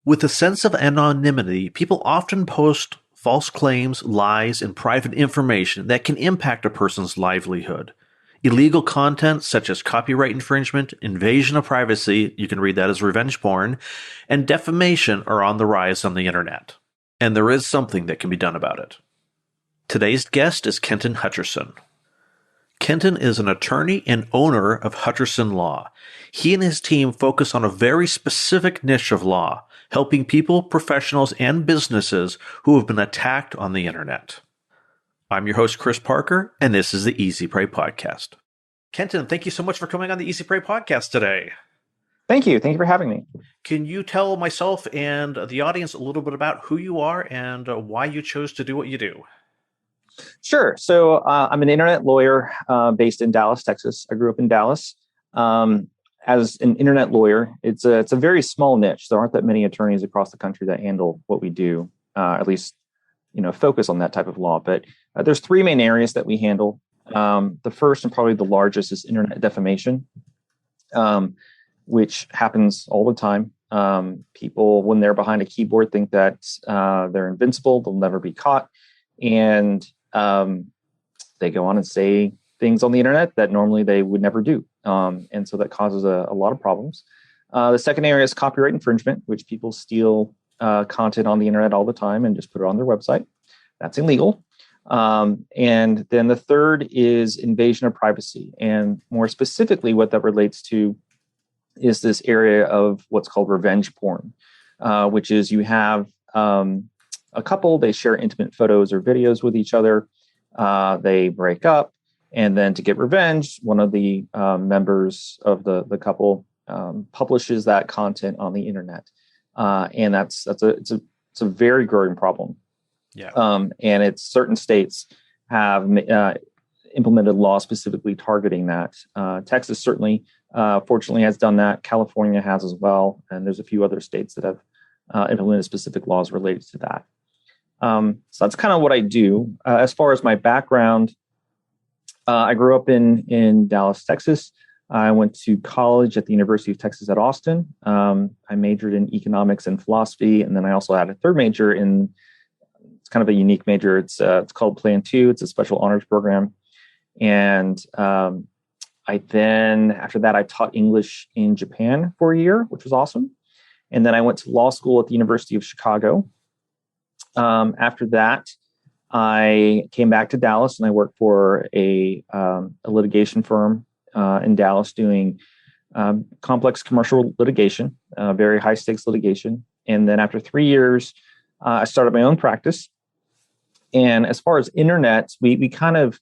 With a sense of anonymity, people often post false claims, lies, and private information that can impact a person's livelihood. Illegal content such as copyright infringement, invasion of privacy, you can read that as revenge porn, and defamation are on the rise on the internet. And there is something that can be done about it. Today's guest is Kenton Hutcherson. Kenton is an attorney and owner of Hutcherson Law. He and his team focus on a very specific niche of law, helping people, professionals, and businesses who have been attacked on the internet. I'm your host, Chris Parker, and this is the Easy Prey Podcast. Kenton, thank you so much for coming on the Easy Prey Podcast today. Thank you. Thank you for having me. Can you tell myself and the audience a little bit about who you are and why you chose to do what you do? Sure. So I'm an internet lawyer based in Dallas, Texas. I grew up in Dallas. As an internet lawyer, it's a very small niche. There aren't that many attorneys across the country that handle what we do, at least focus on that type of law. But there's three main areas that we handle. The first and probably the largest is internet defamation, which happens all the time. People, when they're behind a keyboard, think that they're invincible. They'll never be caught. And they go on and say things on the internet that normally they would never do. And so that causes a lot of problems. The second area is copyright infringement, which people steal content on the internet all the time and just put it on their website. That's illegal. And then the third is invasion of privacy. And more specifically, what that relates to is this area of what's called revenge porn, which is you have a couple, they share intimate photos or videos with each other. They break up. And then to get revenge, one of the members of the couple publishes that content on the internet. And it's a very growing problem. Yeah. And it's certain states have implemented laws specifically targeting that. Texas certainly, fortunately, has done that. California has as well. And there's a few other states that have implemented specific laws related to that. So that's kind of what I do. As far as my background, I grew up in Dallas, Texas. I went to college at the University of Texas at Austin. I majored in economics and philosophy, and then I also had a third major it's kind of a unique major. It's called Plan 2. It's a special honors program. And after that, I taught English in Japan for a year, which was awesome. And then I went to law school at the University of Chicago. After that, I came back to Dallas and I worked for a litigation firm in Dallas doing complex commercial litigation, very high stakes litigation. And then after 3 years, I started my own practice. And as far as internet, we kind of,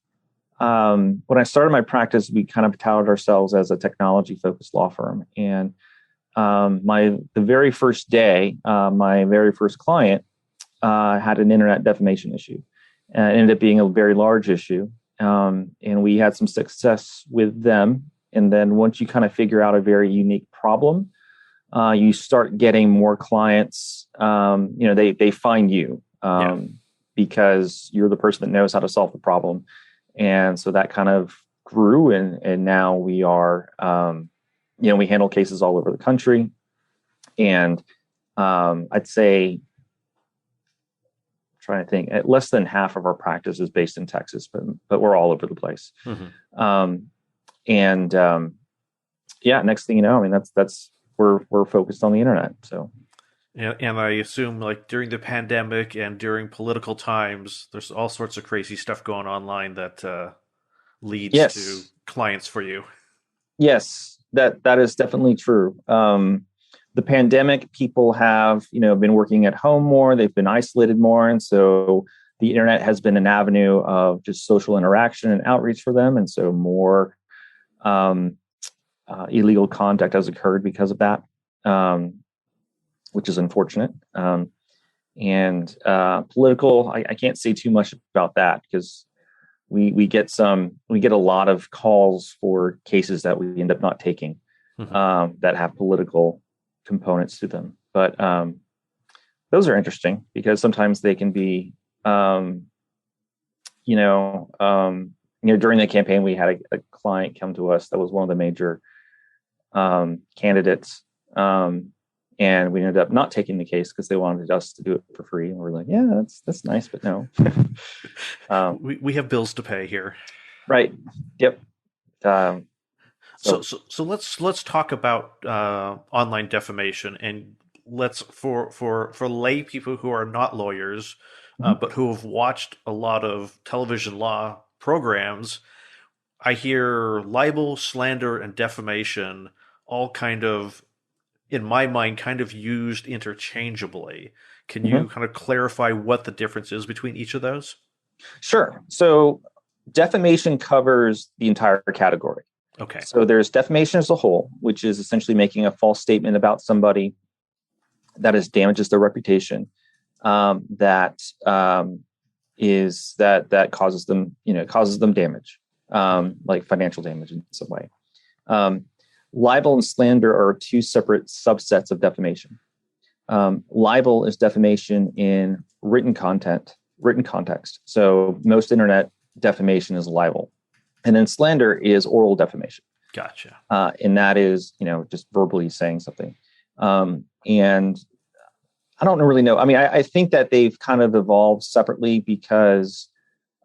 when I started my practice, we kind of touted ourselves as a technology focused law firm. And the very first day, my very first client had an internet defamation issue. It ended up being a very large issue. And we had some success with them. And then once you kind of figure out a very unique problem, you start getting more clients. They find you because you're the person that knows how to solve the problem. And so that kind of grew. And now we are, we handle cases all over the country. And I'd say, trying to think, less than half of our practice is based in Texas, but we're all over the place. Mm-hmm. Next thing you know, I mean, that's we're focused on the internet. So, and I assume like during the pandemic and during political times, there's all sorts of crazy stuff going online that leads to clients for you. Yes, that is definitely true. The pandemic, people have, been working at home more. They've been isolated more. And so the internet has been an avenue of just social interaction and outreach for them. And so more illegal conduct has occurred because of that, which is unfortunate. Political, I can't say too much about that because we get a lot of calls for cases that we end up not taking that have political components to them. But those are interesting because sometimes they can be, during the campaign, we had a client come to us that was one of the major candidates. And we ended up not taking the case because they wanted us to do it for free. And we're like, yeah, that's nice, but no. We have bills to pay here. Right. Yep. So let's talk about online defamation, and let's for lay people who are not lawyers, but who have watched a lot of television law programs. I hear libel, slander, and defamation all kind of, in my mind, kind of used interchangeably. Can you kind of clarify what the difference is between each of those? Sure. So defamation covers the entire category. Okay. So there's defamation as a whole, which is essentially making a false statement about somebody that damages their reputation, that causes them damage, like financial damage in some way. Libel and slander are two separate subsets of defamation. Libel is defamation in written context. So most internet defamation is libel. And then slander is oral defamation. Gotcha. And that is, just verbally saying something. And I don't really know. I mean, I think that they've kind of evolved separately because,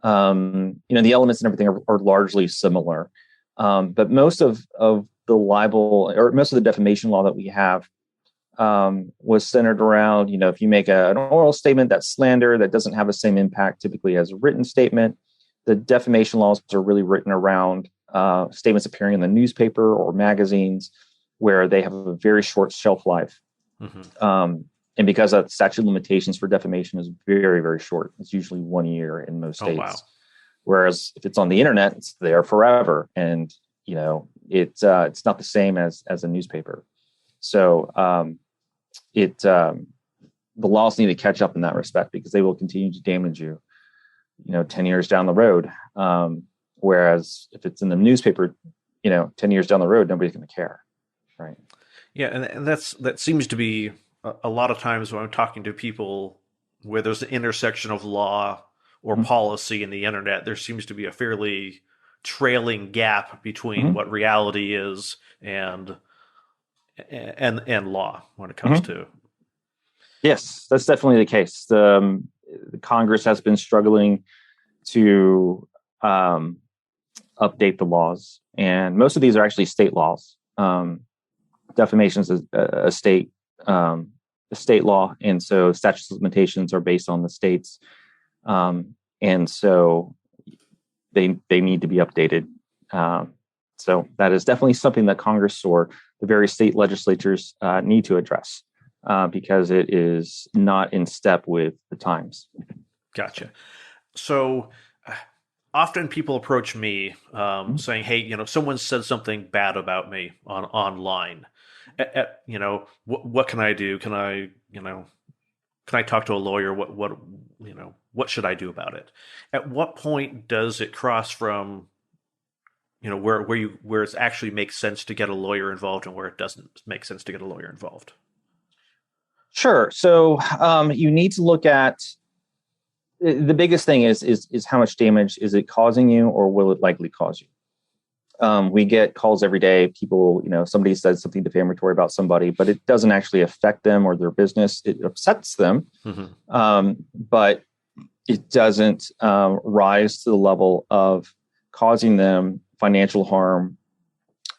the elements and everything are largely similar. But most of the libel, or most of the defamation law that we have, was centered around, if you make an oral statement, that's slander, that doesn't have the same impact typically as a written statement. The defamation laws are really written around statements appearing in the newspaper or magazines where they have a very short shelf life. And because the statute of limitations for defamation is very, very short, it's usually 1 year in most states. Wow. Whereas if it's on the internet, it's there forever. And, it's not the same as a newspaper. So the laws need to catch up in that respect because they will continue to damage you 10 years down the road. Whereas if it's in the newspaper, 10 years down the road, nobody's going to care. Right. Yeah. And that seems to be a lot of times when I'm talking to people where there's an intersection of law or policy in the internet, there seems to be a fairly trailing gap between what reality is and law when it comes to. Yes, that's definitely the case. The Congress has been struggling to update the laws, and most of these are actually state laws. Defamation is a state law, and so statute of limitations are based on the states, and so they need to be updated. So that is definitely something that Congress or the various state legislatures need to address because it is not in step with the times. Gotcha. So often people approach me saying, "Hey, someone said something bad about me online. What can I do? Can I talk to a lawyer? What should I do about it?" At what point does it cross from where it actually makes sense to get a lawyer involved and where it doesn't make sense to get a lawyer involved? Sure. So you need to look at the biggest thing is how much damage is it causing you, or will it likely cause you? We get calls every day. People, somebody says something defamatory about somebody, but it doesn't actually affect them or their business. It upsets them, but it doesn't rise to the level of causing them financial harm,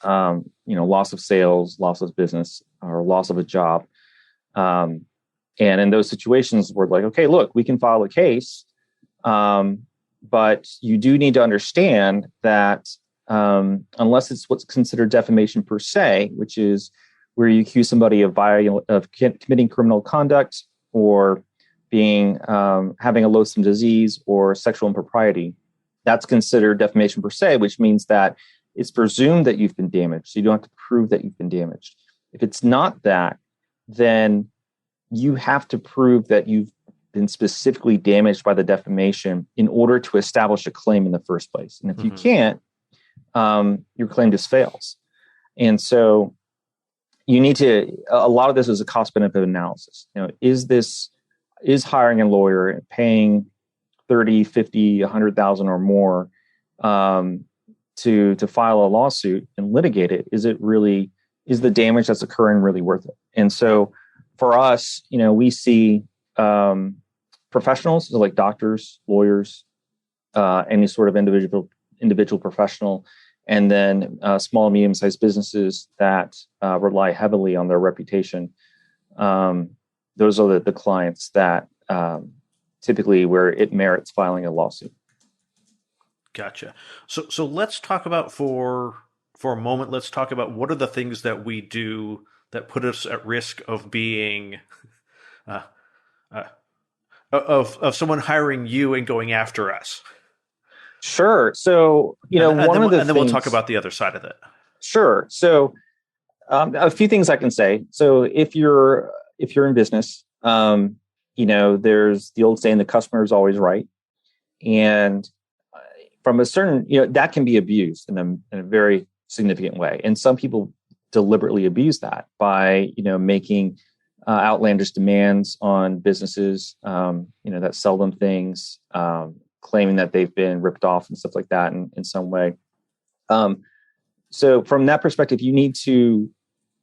loss of sales, loss of business, or loss of a job. And in those situations, we're like, okay, look, we can file a case, but you do need to understand that unless it's what's considered defamation per se, which is where you accuse somebody of committing criminal conduct or being having a loathsome disease or sexual impropriety, that's considered defamation per se, which means that it's presumed that you've been damaged. So you don't have to prove that you've been damaged. If it's not that, then you have to prove that you've been specifically damaged by the defamation in order to establish a claim in the first place. And if you can't, your claim just fails. And so you need to, a lot of this is a cost benefit analysis. Is hiring a lawyer and paying 30, 50, 100,000 or more to file a lawsuit and litigate it, is the damage that's occurring really worth it? And so for us, we see professionals, so like doctors, lawyers, any sort of individual professional, and then small, medium-sized businesses that rely heavily on their reputation. Those are the clients that typically where it merits filing a lawsuit. Gotcha. So let's talk about for a moment. Let's talk about what are the things that we do that put us at risk of being of someone hiring you and going after us. Sure. So and then we'll talk about the other side of it. Sure. So a few things I can say. So if you're in business, there's the old saying, the customer is always right. And from a certain, that can be abused in a very significant way. And some people deliberately abuse that by, making outlandish demands on businesses, that sell them things, claiming that they've been ripped off and stuff like that in some way. So from that perspective, you need to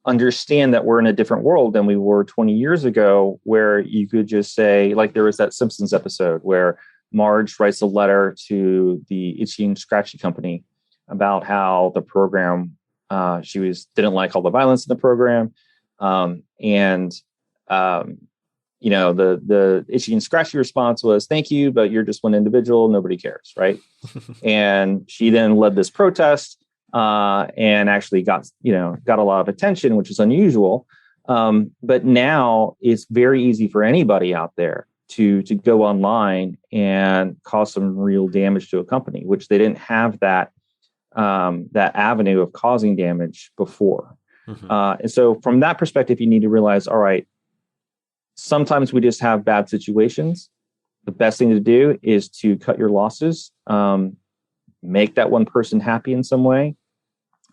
understand that we're in a different world than we were 20 years ago, where you could just say, like there was that Simpsons episode where Marge writes a letter to the Itchy and Scratchy company about how the program, she didn't like all the violence in the program. The Itchy and Scratchy response was, thank you, but you're just one individual. Nobody cares. Right. And she then led this protest and actually got a lot of attention, which is unusual. But now it's very easy for anybody out there to go online and cause some real damage to a company, which they didn't have that avenue of causing damage before. Mm-hmm. And so from that perspective, you need to realize, all right, sometimes we just have bad situations. The best thing to do is to cut your losses, make that one person happy in some way,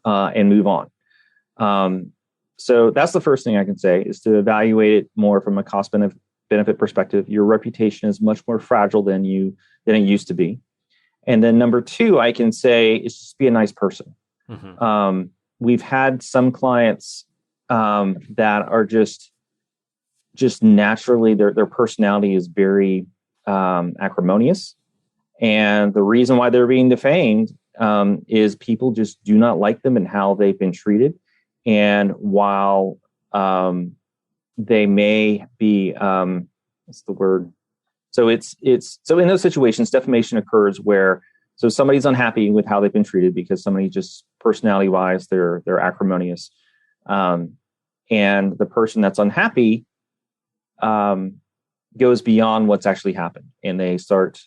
and move on. So that's the first thing I can say, is to evaluate it more from a cost benefit perspective. Your reputation is much more fragile than it used to be. And then number two, I can say, is just be a nice person. Mm-hmm. We've had some clients that are just naturally, their personality is very acrimonious. And the reason why they're being defamed is people just do not like them and how they've been treated. And while they may be, what's the word? So so in those situations, defamation occurs where, so somebody's unhappy with how they've been treated because somebody just personality wise, they're acrimonious. And the person that's unhappy goes beyond what's actually happened, and they start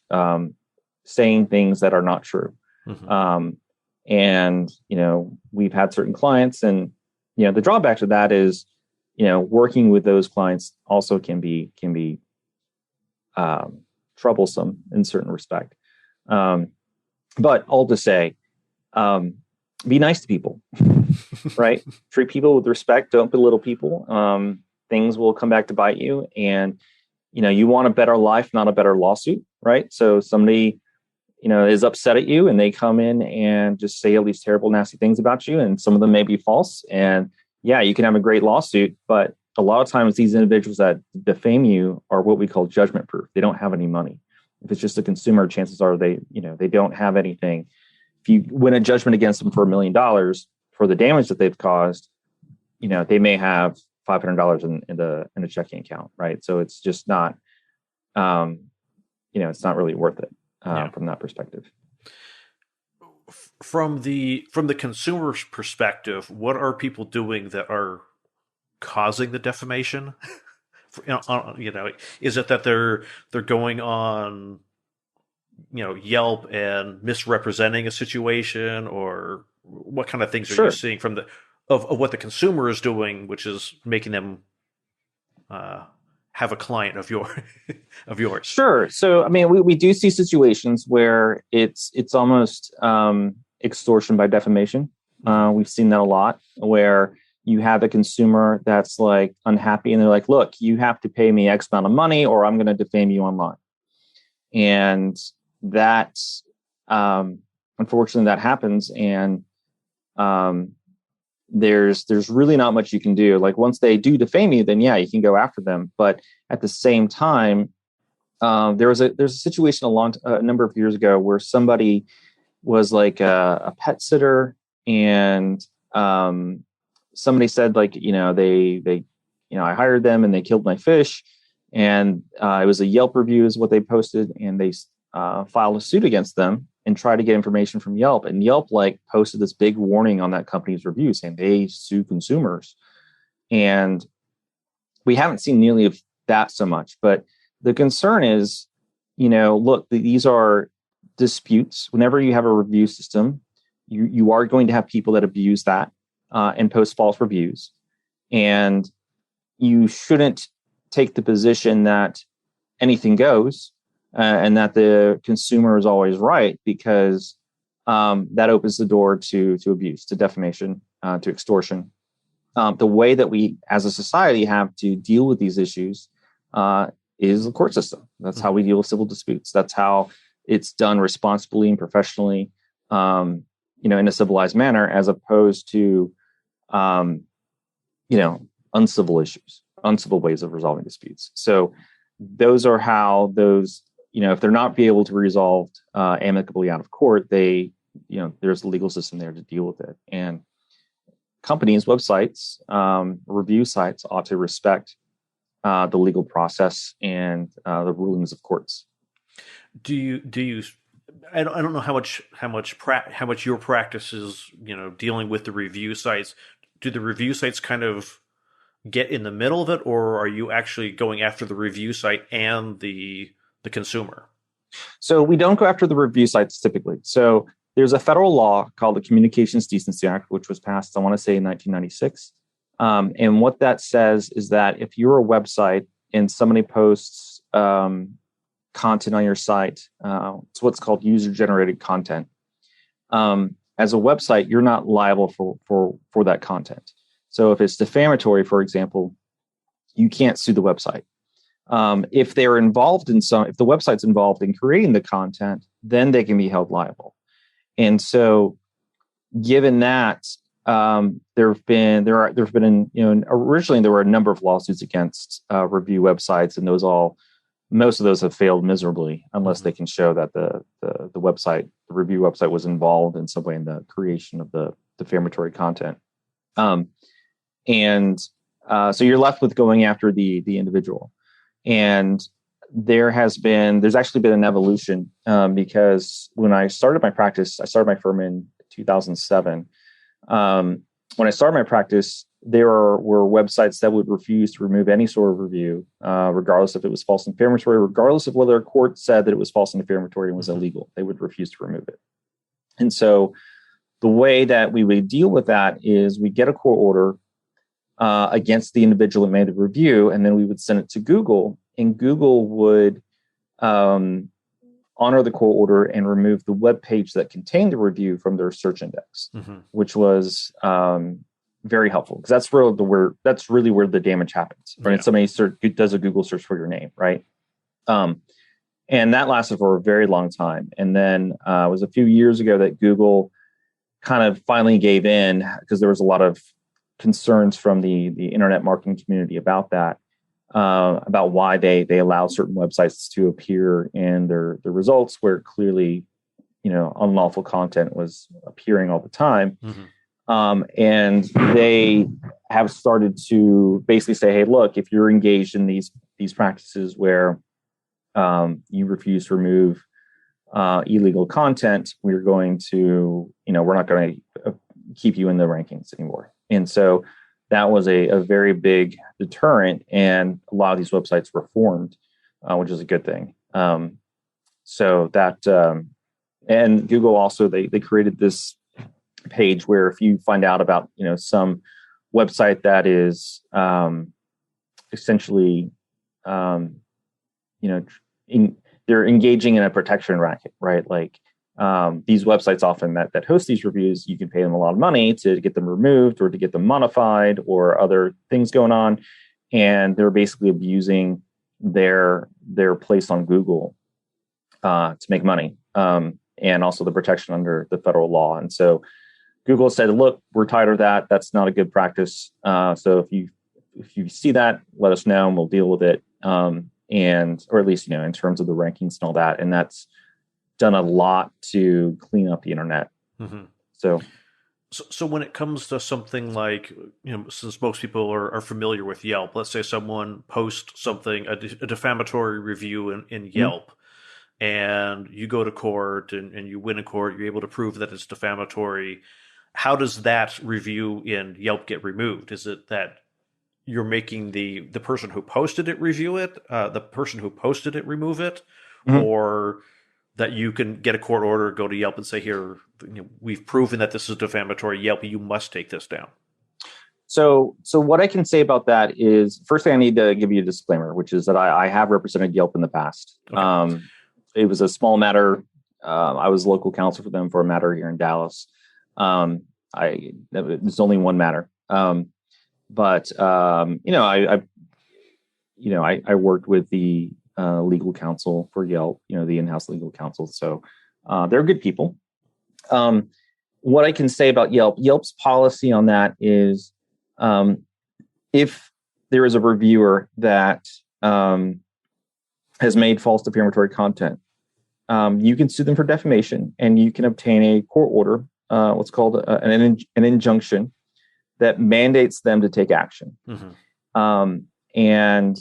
saying things that are not true. Mm-hmm. And we've had certain clients, and the drawback to that is working with those clients also can be troublesome in certain respect. But all to say, be nice to people, right? Treat people with respect. Don't belittle people. Things will come back to bite you, and you want a better life, not a better lawsuit, right? So somebody is upset at you, and they come in and just say all these terrible, nasty things about you, and some of them may be false. And yeah, you can have a great lawsuit, but a lot of times these individuals that defame you are what we call judgment proof. They don't have any money. If it's just a consumer, chances are they don't have anything. If you win a judgment against them for $1 million for the damage that they've caused, they may have $500 in a checking account, right? So it's just not, it's not really worth it from that perspective. From the consumer's perspective, what are people doing that are causing the defamation? Is it that they're going on, Yelp and misrepresenting a situation, or what kind of things are you seeing from of what the consumer is doing, which is making them have a client of yours? Sure. So, we do see situations where it's almost extortion by defamation. We've seen that a lot, where you have a consumer that's like unhappy and they're like, look, you have to pay me X amount of money or I'm going to defame you online. And that, unfortunately, that happens. And, there's really not much you can do. Like once they do defame you, then yeah, you can go after them. But at the same time, there's a situation a number of years ago where somebody was like a pet sitter, and somebody said like, they I hired them and they killed my fish, and it was a Yelp review is what they posted, and they filed a suit against them and tried to get information from Yelp. And Yelp like posted this big warning on that company's review saying they sue consumers. And we haven't seen nearly of that so much, but the concern is, look, these are disputes. Whenever you have a review system, you are going to have people that abuse that and post false reviews. And you shouldn't take the position that anything goes and that the consumer is always right, because that opens the door to abuse, to defamation, to extortion. The way that we as a society have to deal with these issues is the court system. That's how we deal with civil disputes. That's how it's done responsibly and professionally, in a civilized manner, as opposed to, uncivil issues, uncivil ways of resolving disputes. So those are how those, if they're not be able to be resolved amicably out of court, there's a legal system there to deal with it. And companies, websites, review sites ought to respect the legal process and the rulings of courts. Do you? I don't know how much your practice is, dealing with the review sites. Do the review sites kind of get in the middle of it, or are you actually going after the review site and the consumer? So we don't go after the review sites typically. So there's a federal law called the Communications Decency Act, which was passed, I want to say, in 1996. And what that says is that if you're a website and somebody posts content on your site, it's what's called user-generated content. As a website, you're not liable for that content. So if it's defamatory, for example, you can't sue the website. If they're involved if the website's involved in creating the content, then they can be held liable. And so, given that, originally there were a number of lawsuits against review websites, and most of those have failed miserably unless they can show that the review website was involved in some way in the creation of the defamatory content. So you're left with going after the individual. And there's actually been an evolution because when I started my firm in 2007. When I started my practice, there were websites that would refuse to remove any sort of review, regardless if it was false and defamatory, regardless of whether a court said that it was false and defamatory and was illegal. They would refuse to remove it. And so the way that we would deal with that is we get a court order against the individual that made the review, and then we would send it to Google, and Google would honor the court order and remove the web page that contained the review from their search index, which was very helpful, because that's really where the damage happens. Right? Yeah. Somebody does a Google search for your name, right? And that lasted for a very long time. And then it was a few years ago that Google kind of finally gave in, because there was a lot of concerns from the internet marketing community about that, about why they allowed certain websites to appear in their results where clearly, unlawful content was appearing all the time. And they have started to basically say, hey, look, if you're engaged in these practices where you refuse to remove illegal content, we're not going to keep you in the rankings anymore. And so that was a very big deterrent, and a lot of these websites were formed, which is a good thing. So that, and Google also, they created this page where if you find out about, some website that is essentially, they're engaging in a protection racket, right? Like these websites often that host these reviews, you can pay them a lot of money to get them removed or to get them modified or other things going on. And they're basically abusing their place on Google to make money, and also the protection under the federal law. And so Google said, look, we're tired of that. That's not a good practice. So if you see that, let us know and we'll deal with it. Or at least, in terms of the rankings and all that. And that's done a lot to clean up the internet. Mm-hmm. So when it comes to something like, since most people are familiar with Yelp, let's say someone posts something, a defamatory review in Yelp, and you go to court and you win in court, you're able to prove that it's defamatory. How does that review in Yelp get removed? Is it that you're making the person who posted it review it, the person who posted it remove it, or that you can get a court order, go to Yelp and say, here, we've proven that this is defamatory. Yelp, you must take this down. So what I can say about that is, first thing I need to give you a disclaimer, which is that I have represented Yelp in the past. Okay. It was a small matter. I was local counsel for them for a matter here in Dallas. It's only one matter. But I worked with the legal counsel for Yelp, the in-house legal counsel. So they're good people. What I can say about Yelp's policy on that is, if there is a reviewer that has made false defamatory content, you can sue them for defamation, and you can obtain a court order, what's called an injunction, that mandates them to take action. And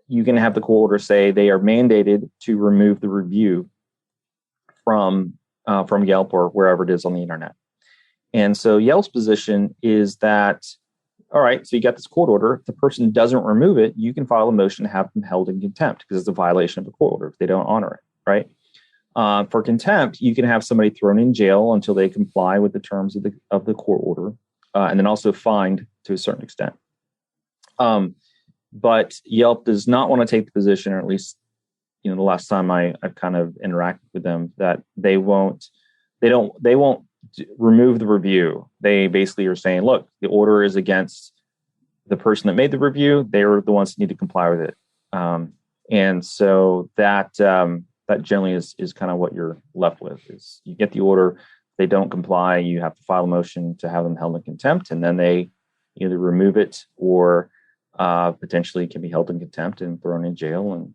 you can have the court order say they are mandated to remove the review from Yelp or wherever it is on the internet. And so Yelp's position is that, all right, so you got this court order. If the person doesn't remove it, you can file a motion to have them held in contempt because it's a violation of the court order if they don't honor it, right? For contempt, you can have somebody thrown in jail until they comply with the terms of the court order, and then also fined to a certain extent. But Yelp does not want to take the position, or at least, the last time I've kind of interacted with them, that they won't remove the review. They basically are saying, look, the order is against the person that made the review. They're the ones that need to comply with it. And so that generally is kind of what you're left with. Is you get the order, they don't comply, you have to file a motion to have them held in contempt, and then they either remove it or potentially can be held in contempt and thrown in jail. And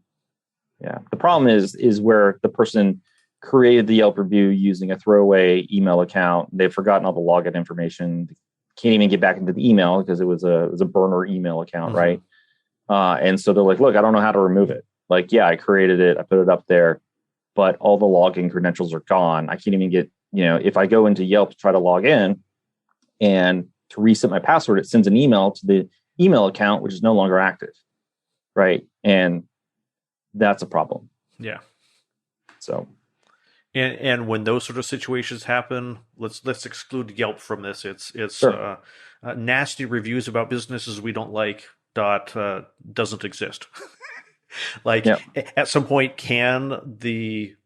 the problem is where the person created the Yelp review using a throwaway email account. They've forgotten all the login information. Can't even get back into the email because it was a burner email account, right? And so they're like, look, I don't know how to remove it. Like, I created it, I put it up there, but all the login credentials are gone. I can't even get, if I go into Yelp to try to log in and to reset my password, it sends an email to the email account, which is no longer active, right? And that's a problem. Yeah. So. And when those sort of situations happen, let's exclude Yelp from this. It's sure. Nasty reviews about businesses we don't like doesn't exist. At some point, can the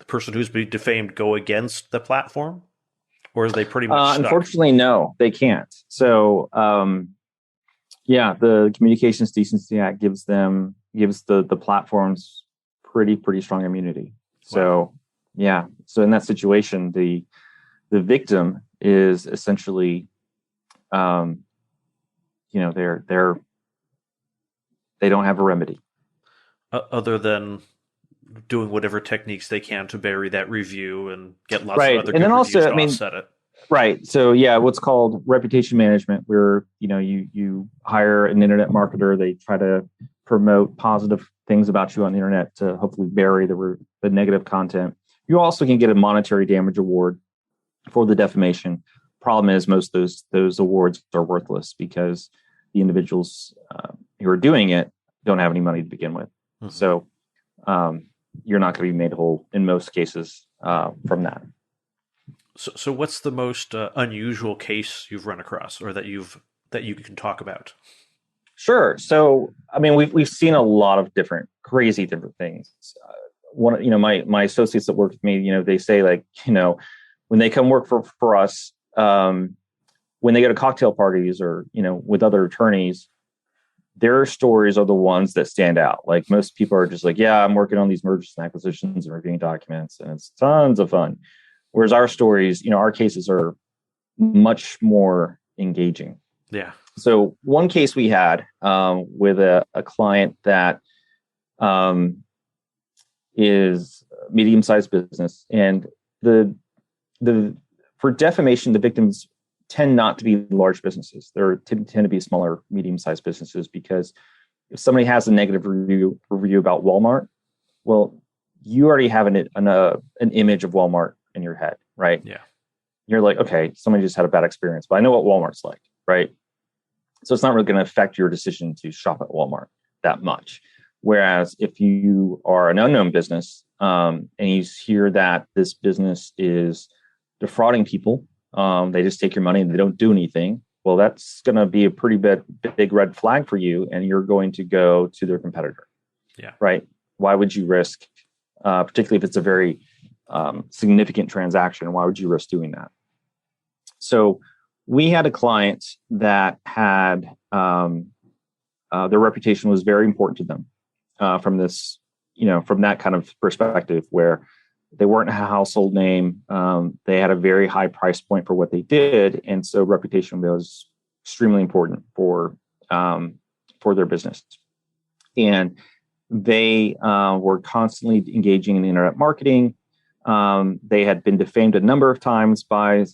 person who's being defamed go against the platform, or are they pretty much stuck? Unfortunately, no, they can't. So, the Communications Decency Act gives the platforms pretty strong immunity. So, wow. So in that situation, the victim is essentially, they don't have a remedy. Other than doing whatever techniques they can to bury that review and get lots of other good reviews to offset it. Right. So what's called reputation management, where you hire an internet marketer, they try to promote positive things about you on the internet to hopefully bury the negative content. You also can get a monetary damage award for the defamation. Problem is, most of those awards are worthless because the individuals who are doing it don't have any money to begin with. So you're not going to be made whole in most cases from that. So what's the most unusual case you've run across, or that you can talk about? Sure. So we've seen a lot of crazy different things. My associates that work with me, they say, like, when they come work for us, when they go to cocktail parties or with other attorneys, their stories are the ones that stand out. Like, most people are just like, I'm working on these mergers and acquisitions and reviewing documents, and it's tons of fun. Whereas our stories, our cases are much more engaging. Yeah. So one case we had with a client that is medium-sized business, and the for defamation, the victims tend not to be large businesses. They tend to be smaller, medium-sized businesses, because if somebody has a negative review about Walmart, well, you already have an image of Walmart in your head, right? Yeah. You're like, okay, somebody just had a bad experience, but I know what Walmart's like, right? So it's not really going to affect your decision to shop at Walmart that much. Whereas if you are an unknown business and you hear that this business is defrauding people, they just take your money and they don't do anything, well, that's going to be a pretty big red flag for you, and you're going to go to their competitor. Yeah. Right? Why would you risk, particularly if it's a very significant transaction, why would you risk doing that? So we had a client that had their reputation was very important to them from this, from that kind of perspective, where they weren't a household name. They had a very high price point for what they did. And so reputation was extremely important for their business. And they were constantly engaging in internet marketing. They had been defamed a number of times by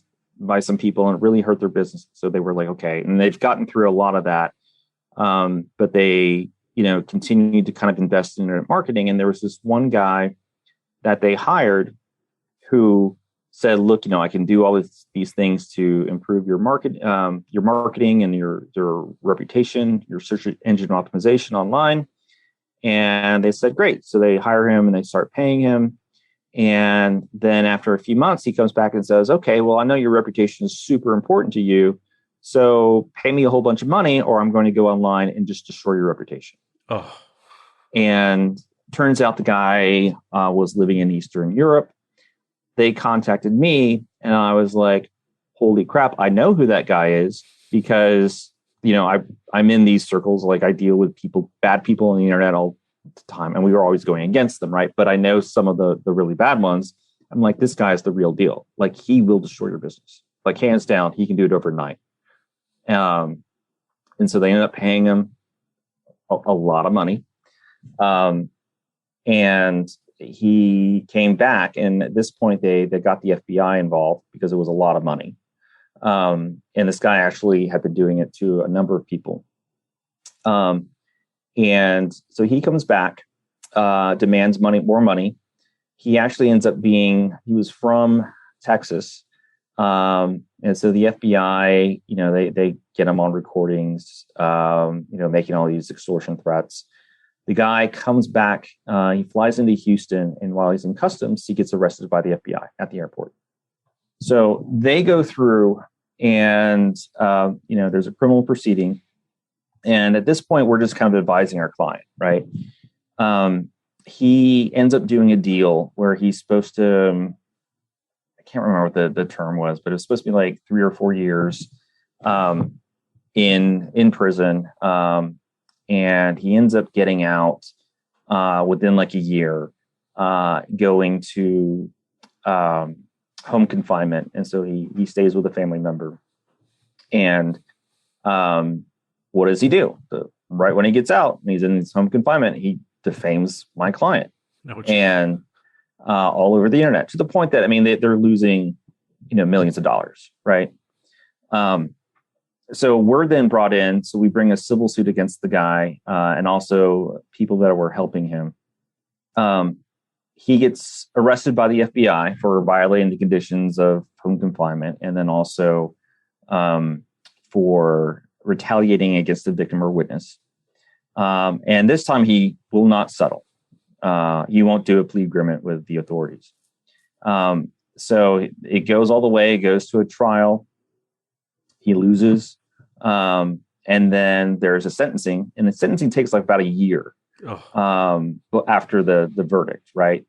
some people, and it really hurt their business. So they were like, okay, and they've gotten through a lot of that. But they, continued to kind of invest in internet marketing. And there was this one guy that they hired who said, look, I can do all these things to improve your marketing and your reputation, your search engine optimization online. And they said, great. So they hire him and they start paying him. And then after a few months, he comes back and says, okay, well, I know your reputation is super important to you, so pay me a whole bunch of money or I'm going to go online and just destroy your reputation. Oh. And turns out the guy was living in Eastern Europe. They contacted me and I was like, holy crap, I know who that guy is, because, I'm in these circles. Like, I deal with bad people on the internet all the time, and we were always going against them, right? But I know some of the really bad ones. I'm like, this guy is the real deal. Like, he will destroy your business. Like, hands down, he can do it overnight. And so they ended up paying him a lot of money. And he came back, and at this point they got the FBI involved because it was a lot of money. And this guy actually had been doing it to a number of people. And so he comes back, demands more money. He actually ends up he was from Texas. And so the FBI, they get him on recordings, making all these extortion threats. The guy comes back, he flies into Houston, and while he's in customs, he gets arrested by the FBI at the airport. So they go through and, there's a criminal proceeding. And at this point, we're just kind of advising our client, right? He ends up doing a deal where he's supposed to, I can't remember what the term was, but it was supposed to be like 3 or 4 years in prison. And he ends up getting out within like a year, going to home confinement. And so he stays with a family member. And what does he do? Right when he gets out and he's in his home confinement, he defames my client and all over the internet, to the point that, they're losing, millions of dollars. Right. So we're then brought in. So we bring a civil suit against the guy and also people that were helping him. He gets arrested by the FBI for violating the conditions of home confinement, and then also for retaliating against the victim or witness. And this time he will not settle. He won't do a plea agreement with the authorities. So it goes all the way. It goes to a trial. He loses. And then there's a sentencing, and the sentencing takes like about a year after the verdict, right?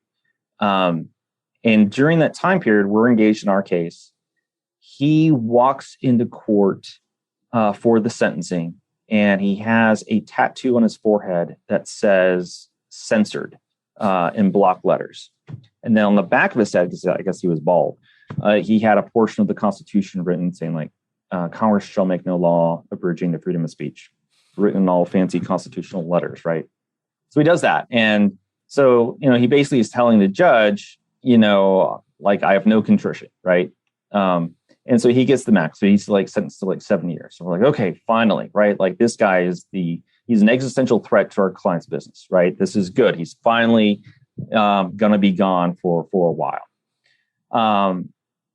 And during that time period, we're engaged in our case. He walks into court for the sentencing, and he has a tattoo on his forehead that says censored in block letters. And then on the back of his head, because I guess he was bald, he had a portion of the Constitution written saying like, Congress shall make no law abridging the freedom of speech, written in all fancy constitutional letters, right? So he does that. And so, he basically is telling the judge, like, I have no contrition, right? And so he gets the max. So he's like sentenced to like 7 years. So we're like, okay, finally, right? Like this guy he's an existential threat to our client's business, right? This is good. He's finally going to be gone for a while.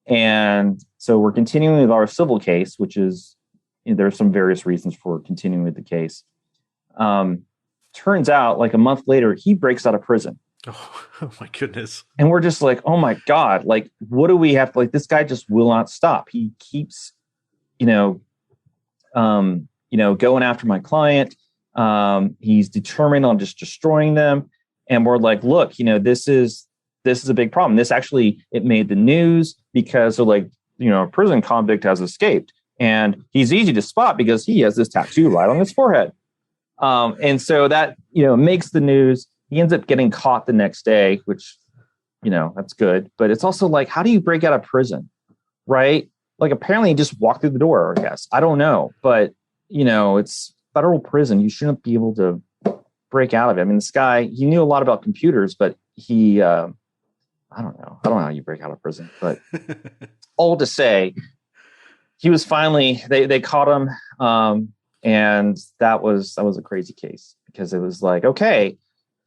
And so we're continuing with our civil case, which is, there's some various reasons for continuing with the case. Turns out like a month later, he breaks out of prison. Oh my goodness. And we're just like, oh my God, like, what do we have to, like, this guy just will not stop. He keeps, going after my client. He's determined on just destroying them. And we're like, look, this is a big problem. This actually, it made the news because they're like, a prison convict has escaped and he's easy to spot because he has this tattoo right on his forehead. And so that, makes the news. He ends up getting caught the next day, which, that's good. But it's also like, how do you break out of prison? Right? Like, apparently he just walked through the door, I guess. I don't know. But, it's federal prison. You shouldn't be able to break out of it. I mean, this guy, he knew a lot about computers, but he, I don't know. I don't know how you break out of prison. But all to say, he was finally, they caught him. And that was a crazy case because it was like, okay,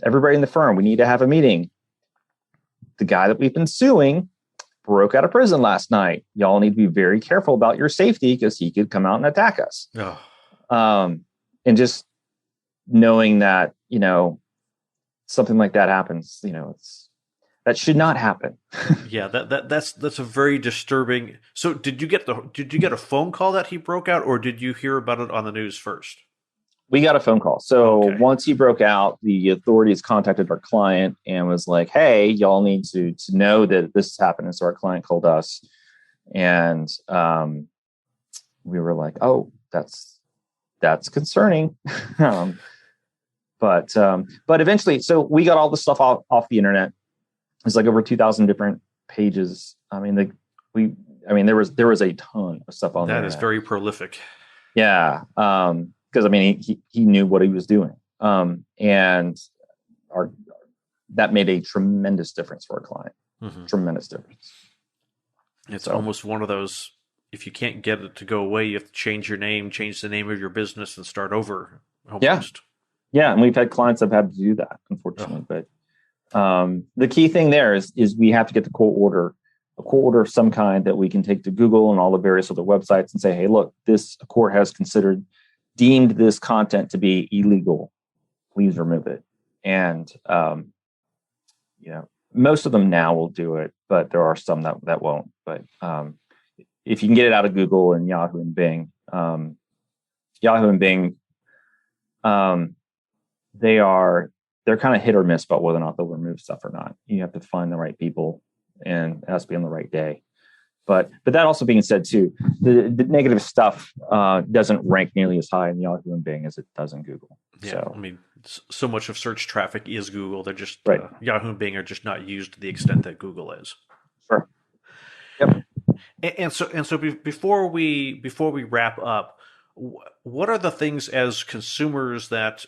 everybody in the firm, we need to have a meeting. The guy that we've been suing broke out of prison last night. Y'all need to be very careful about your safety because he could come out and attack us. Oh. And just knowing that, something like that happens, that should not happen. Yeah, that's a very disturbing. So did you get a phone call that he broke out, or did you hear about it on the news first? We got a phone call. So Once he broke out, the authorities contacted our client and was like, hey, y'all need to know that this is happening. So our client called us and we were like, oh, that's concerning. But eventually, so we got all the stuff off the internet. It's like over 2,000 different pages. I mean, there was a ton of stuff on there. That is very prolific. Yeah. Because I mean, he knew what he was doing, and that made a tremendous difference for our client. Mm-hmm. Tremendous difference. It's almost one of those. If you can't get it to go away, you have to change your name, change the name of your business, and start over. Almost. Yeah, and we've had clients that have had to do that, unfortunately. Oh. But the key thing there is we have to get the court order of some kind that we can take to Google and all the various other websites and say, hey, look, this court has deemed this content to be illegal. Please remove it. And, most of them now will do it, but there are some that won't. But if you can get it out of Google and Yahoo and Bing, they're kind of hit or miss about whether or not they'll remove stuff or not. You have to find the right people and it has to be on the right day. But that also being said too, the negative stuff doesn't rank nearly as high in Yahoo and Bing as it does in Google. Yeah, so. I mean, so much of search traffic is Google. They're just right. Yahoo and Bing are just not used to the extent that Google is. Sure. Yep. And so before we wrap up, what are the things as consumers that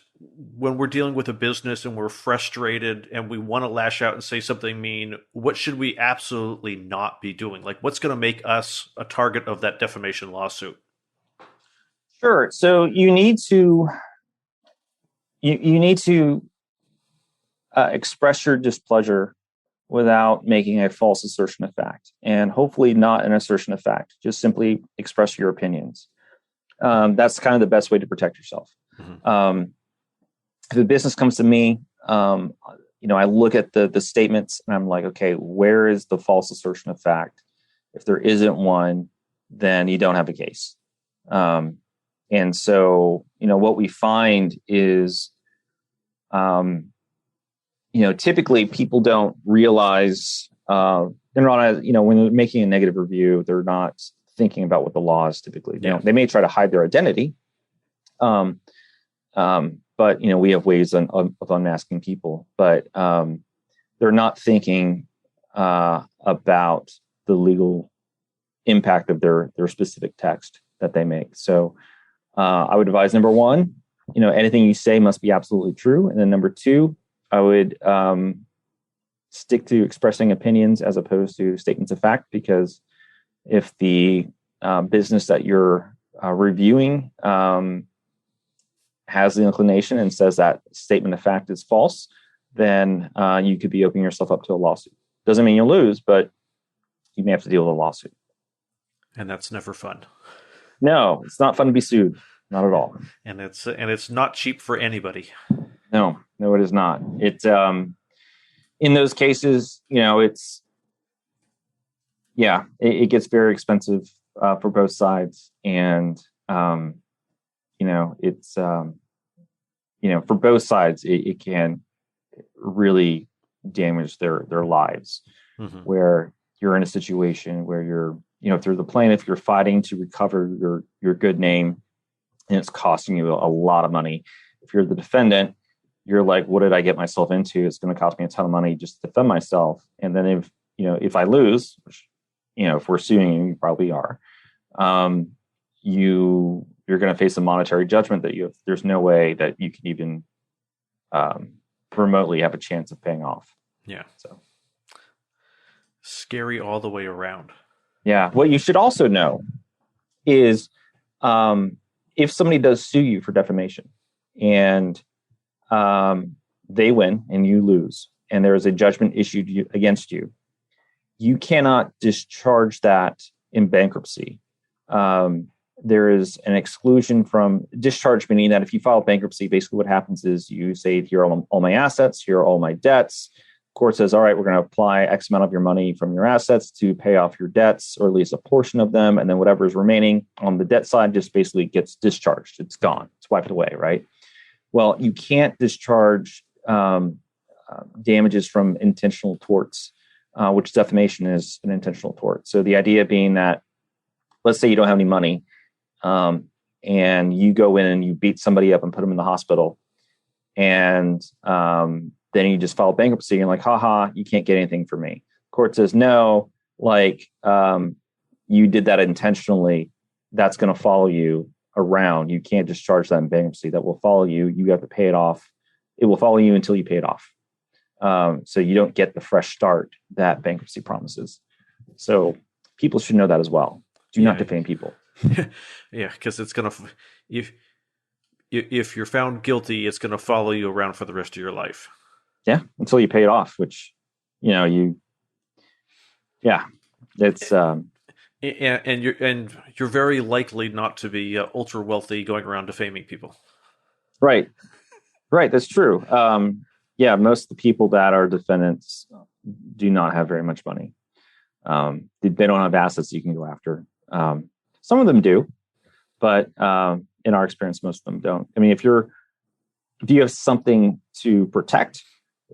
when we're dealing with a business and we're frustrated and we want to lash out and say something mean, what should we absolutely not be doing? Like, what's going to make us a target of that defamation lawsuit? Sure. So you need to express your displeasure without making a false assertion of fact, and hopefully not an assertion of fact. Just simply express your opinions. That's kind of the best way to protect yourself. Mm-hmm. If a business comes to me, I look at the statements and I'm like, okay, where is the false assertion of fact? If there isn't one, then you don't have a case. And so, what we find is, typically people don't realize, they're not, when they're making a negative review, they're not thinking about what the law is typically. They may try to hide their identity. But, we have ways of unmasking people, but they're not thinking about the legal impact of their specific text that they make. So I would advise, number one, anything you say must be absolutely true. And then number two, I would stick to expressing opinions as opposed to statements of fact, because if the business that you're reviewing has the inclination and says that statement of fact is false, then you could be opening yourself up to a lawsuit. Doesn't mean you'll lose, but you may have to deal with a lawsuit. And that's never fun. No, it's not fun to be sued. Not at all. And it's not cheap for anybody. No, it is not. It's in those cases, it gets very expensive for both sides, and it's for both sides, it can really damage their lives. Mm-hmm. Where you're in a situation where you're, if you're the plaintiff, you're fighting to recover your good name, and it's costing you a lot of money. If you're the defendant, you're like, what did I get myself into? It's going to cost me a ton of money just to defend myself. And then if I lose, which, if we're suing you, you probably are, you're going to face a monetary judgment that there's no way that you can even remotely have a chance of paying off. Yeah. So scary all the way around. Yeah. What you should also know is if somebody does sue you for defamation and they win and you lose, and there is a judgment issued against you, you cannot discharge that in bankruptcy. There is an exclusion from discharge, meaning that if you file bankruptcy, basically what happens is you say, here are all my assets, here are all my debts. Court says, all right, we're going to apply X amount of your money from your assets to pay off your debts, or at least a portion of them. And then whatever is remaining on the debt side just basically gets discharged. It's gone. It's wiped away, right? Well, you can't discharge damages from intentional torts, which defamation is an intentional tort. So the idea being that, let's say you don't have any money, and you go in and you beat somebody up and put them in the hospital, and then you just file bankruptcy and like, haha, you can't get anything from me. Court says, no, you did that intentionally. That's going to follow you around. You can't discharge that in bankruptcy. That will follow you. You have to pay it off. It will follow you until you pay it off. So you don't get the fresh start that bankruptcy promises. So people should know that as well. Do not defame people. Yeah, because it's going to, if you're found guilty, it's going to follow you around for the rest of your life. Yeah, until you pay it off, which, it's and you're very likely not to be ultra wealthy going around defaming people. Right. That's true. Most of the people that are defendants do not have very much money. They don't have assets you can go after. Some of them do, but in our experience, most of them don't. I mean, if you have something to protect,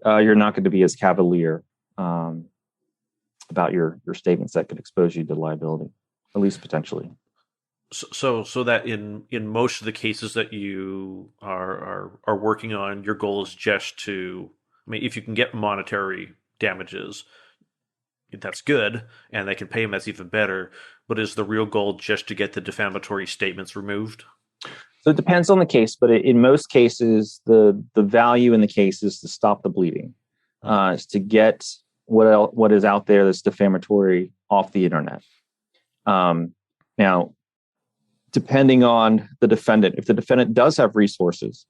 you're not going to be as cavalier about your statements that could expose you to liability, at least potentially. So that in most of the cases that you are working on, your goal is just to, if you can get monetary damages, that's good, and they can pay them, that's even better. But is the real goal just to get the defamatory statements removed? So it depends on the case, but in most cases, the value in the case is to stop the bleeding, is to get what is out there that's defamatory off the internet. Now, depending on the defendant, if the defendant does have resources,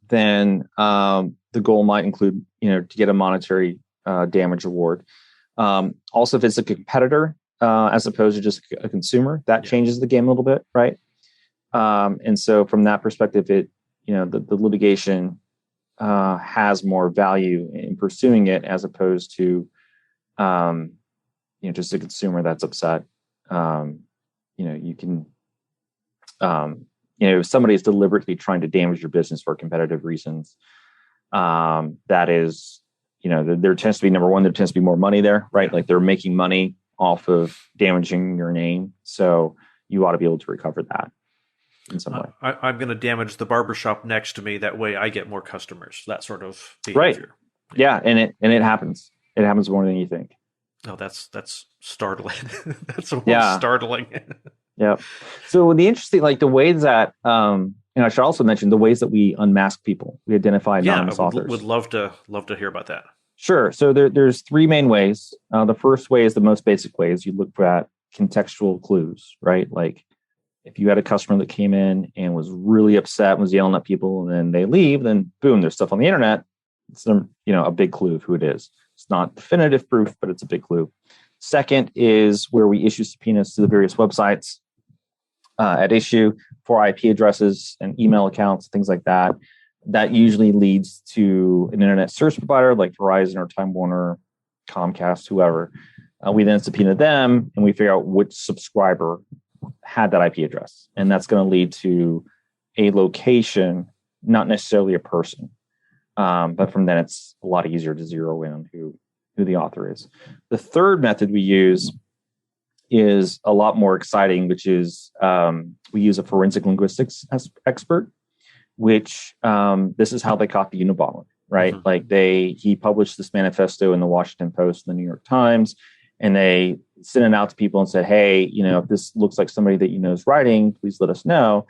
then the goal might include, to get a monetary damage award. Also, if it's a competitor as opposed to just a consumer, that changes the game a little bit, right? And so from that perspective, the litigation has more value in pursuing it as opposed to, just a consumer that's upset. You can, if somebody is deliberately trying to damage your business for competitive reasons, that is, there tends to be, number one, there tends to be more money there, right? Like they're making money off of damaging your name. So you ought to be able to recover that in some way. I'm going to damage the barbershop next to me. That way I get more customers, that sort of behavior. Right. Yeah. And it happens. It happens more than you think. Oh, that's startling. That's almost Yeah. startling. Yeah. So the interesting, like the ways that, and I should also mention the ways that we unmask people. We identify Yeah, I anonymous would authors. love to hear about that. Sure. So there's three main ways. The first way is the most basic way is you look at contextual clues, right? Like if you had a customer that came in and was really upset, was yelling at people, and then they leave, then boom, there's stuff on the internet. It's a big clue of who it is. It's not definitive proof, but it's a big clue. Second is where we issue subpoenas to the various websites at issue for IP addresses and email accounts, things like that. That usually leads to an internet service provider like Verizon or Time Warner, Comcast, whoever. We then subpoena them and we figure out which subscriber had that IP address. And that's going to lead to a location, not necessarily a person. But from then it's a lot easier to zero in on who the author is. The third method we use is a lot more exciting, which is we use a forensic linguistics expert, which this is how they caught the Unabomber, right? Mm-hmm. Like he published this manifesto in the Washington Post and the New York Times, and they sent it out to people and said, hey, if this looks like somebody that is writing, please let us know.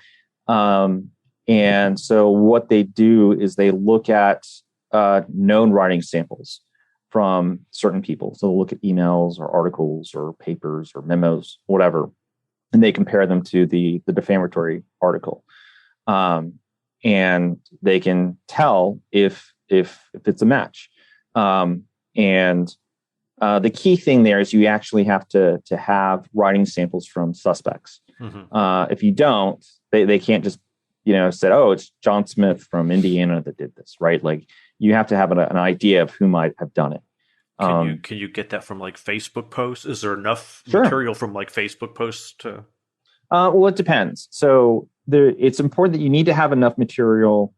And so what they do is they look at known writing samples from certain people. So they'll look at emails or articles or papers or memos, whatever, and they compare them to the defamatory article. And they can tell if it's a match. And the key thing there is you actually have to have writing samples from suspects. Mm-hmm. If you don't, they can't just said, oh, it's John Smith from Indiana that did this, right? Like you have to have an idea of who might have done it. Can you get that from like Facebook posts? Is there enough Sure. material from like Facebook posts to? Well, it depends. So it's important that you need to have enough material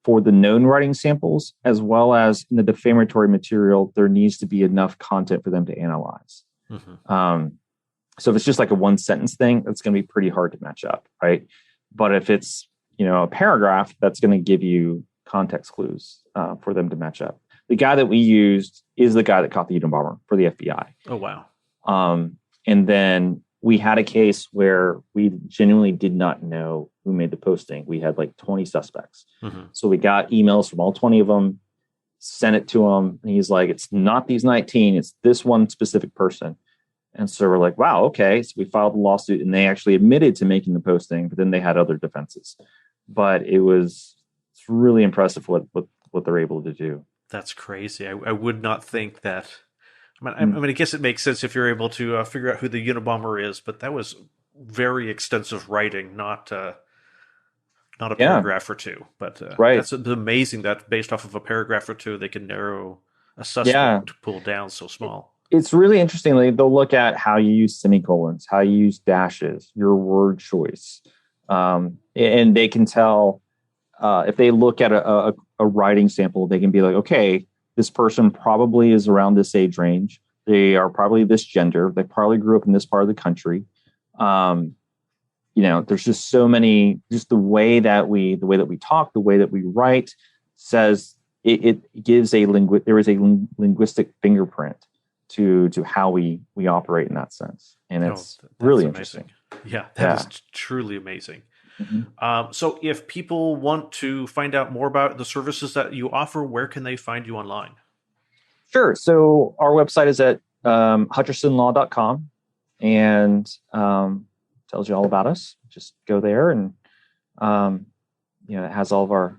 for the known writing samples, as well as in the defamatory material, there needs to be enough content for them to analyze. Mm-hmm. So if it's just like a one sentence thing, that's going to be pretty hard to match up, right? But if it's a paragraph, that's going to give you context clues for them to match up. The guy that we used is the guy that caught the Unabomber for the FBI. Oh, wow. And then we had a case where we genuinely did not know who made the posting. We had like 20 suspects. Mm-hmm. So we got emails from all 20 of them, sent it to him. And he's like, it's not these 19, it's this one specific person. And so we're like, wow, okay. So we filed the lawsuit and they actually admitted to making the posting, but then they had other defenses. But it's really impressive what they're able to do. That's crazy. I would not think that. I mean, I guess it makes sense if you're able to figure out who the Unabomber is, but that was very extensive writing, not a paragraph or two. But right. That's amazing that based off of a paragraph or two, they can narrow a suspect pull down so small. It's really interesting. They'll look at how you use semicolons, how you use dashes, your word choice. And they can tell if they look at a writing sample, they can be like, okay, this person probably is around this age range. They are probably this gender. They probably grew up in this part of the country. There's just so many, just the way that we talk, the way that we write says it gives there is a linguistic fingerprint to how we operate in that sense. And it's really interesting. Yeah, that is truly amazing. Mm-hmm. So if people want to find out more about the services that you offer, where can they find you online? Sure. So our website is at hutchersonlaw.com and tells you all about us. Just go there and, it has all of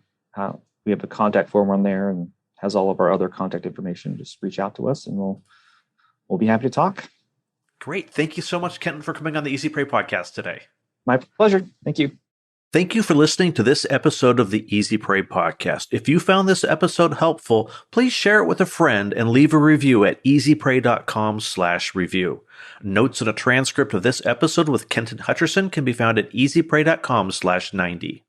we have a contact form on there and has all of our other contact information. Just reach out to us and we'll be happy to talk. Great. Thank you so much, Kenton, for coming on the Easy Prey podcast today. My pleasure. Thank you. Thank you for listening to this episode of the Easy Prey podcast. If you found this episode helpful, please share it with a friend and leave a review at easyprey.com/review. Notes and a transcript of this episode with Kenton Hutcherson can be found at easyprey.com/90.